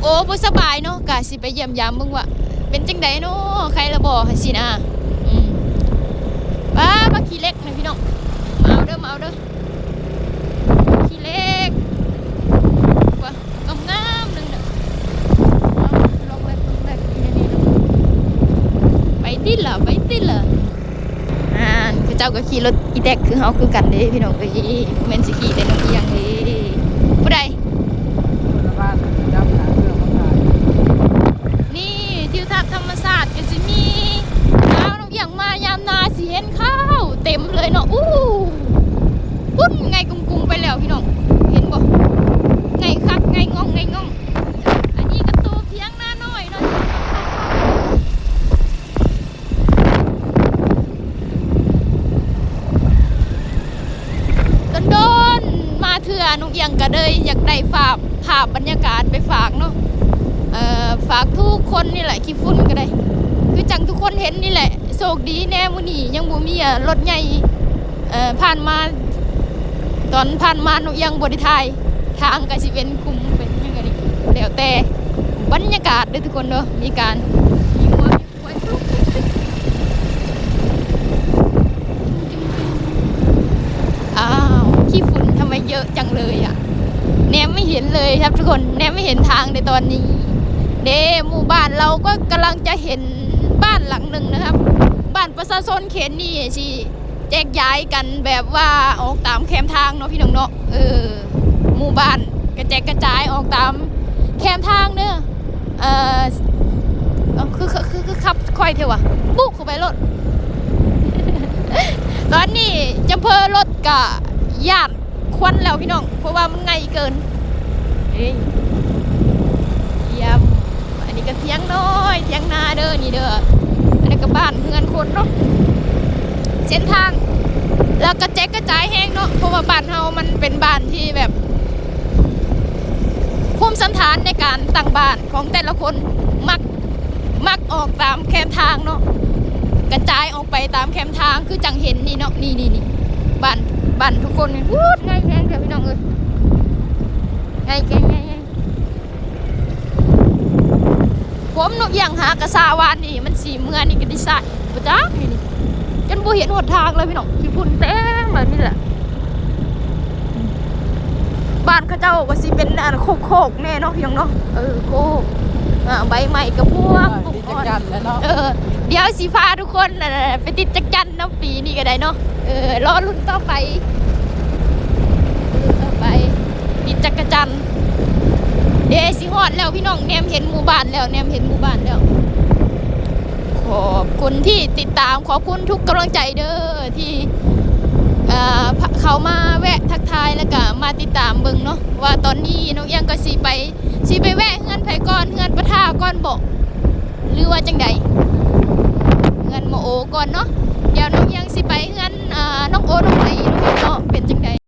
โอ้บ่สบายเนาะกะสิไปเยี่ยมยามมึงว่าเป็นจังไดเนาะใครละบ่สินะมาขี้เล็กนะพี่น้องมาเอาเด้อขี้เล็กว่างามๆนึงน่ะลองแรกนี่ไปติล่ะเจ้าก็ขี่รถอีแตกคือเฮาคือกันเด้พี่น้องเอ้ยแม่นสิขี่แต่น้องอีหยังเด้ผู้ใดนี่ทิวทัศน์ธรรมศาสตร์ก็สิมีดาวน้องอีหยังมายามนาสิเห็นข้าวเต็มเลยเนาะพุ่นไงกุ้งไปแล้วพี่น้องเห็นบ่ไงคักไงง่องอันนี้ก็ตัวเพียงหน้าน้อยเนาะโดนมาเถื่อน้องเอียงก็เลยอยากได้ภาพบรรยากาศไปฝากเนาะฝากทุกคนนี่แหละขี้ฝุ่นก็ได้คือจังทุกคนเห็นนี่แหละโชคดีแน่มื้อนี้ยังบ่มีรถใหญ่ผ่านมาตอนผ่านมาน้องเอียงบ่ได้ถ่ายทางก็สิเป็นคุมเป็นจังได๋แล้วแต่บรรยากาศเด้อทุกคนเด้อมีการมีหัวขี้ฝุ่นทำไมเยอะจังเลยอ่ะแนมไม่เห็นเลยครับทุกคนแนมไม่เห็นทางในตอนนี้หมู่บ้านเราก็กำลังจะเห็นบ้านหลังหนึ่งนะครับบ้านประชาชนเขตนี่สิแจกย้ายกันแบบว่าออกตามแคมทางเนาะพี่น้องเนาะหมู่บ้านกระแจกกระจายออกตามแคมทางเนอะคือขับค่อยเถอะวะปุ๊บเข้าไปรถ ตอนนี้จำเพอรถกะญาติควันแล้วพี่น้องเพราะว่ามันไงเกินเยี่ยมอันนี้ก็เทียงน้อยเทียงนาเด้อนี่เด้ออันนี้ก็บ้านเงินคนเนาะเส้นทางแล้วก็แจ๊กกระจายแห้งเนาะเพราะว่าบ้านเฮามันเป็นบ้านที่แบบภูมิสันฐานในการตั้งบ้านของแต่ละคนมักออกตามแคมทางเนาะกระจายออกไปตามแคมทางคือจังเห็นนี่เนาะนี่บ้านทุกคนวูดง่ายแห้งเถอะพี่น้องเอ้ยง่ายผมนกอย่างหากระซาวานนี่มันสีเมื่อนี่ก็ได้ใส่ปุ๊จ้านี่จนบ่เห็นหนทางเลยพี่น้องขี้ฝุ่นเต็มเลยนี่แหละบ้านเขาเจ้าว่าสิเป็นโคกแน่เนาะพี่น้องเนาะโคกใบใหม่กับพวกเดี๋ยวสีฟ้าทุกคนไปติดจักจันน้ำปีนี่ก็ได้เนาะรอรุ่นต่อไปติดจักรจันเดสิฮอดแล้วพี่น้องแนมเห็นหมู่บ้านแล้วขอบคุณที่ติดตามขอบคุณทุกกำลังใจเด้อที่เขามาแวะทักทายแล้วก็มาติดตามเบิ่งเนาะว่าตอนนี้น้องยังก็สิไปแวะเฮือนไผก่อนเฮือนปะท่าก่อนบ่หรือว่าจังใดเฮือนหมอโอก่อนเนาะเดี๋ยวน้องยังสิไปเฮือนน้องโอน้องไหนเนาะเป็นจังใด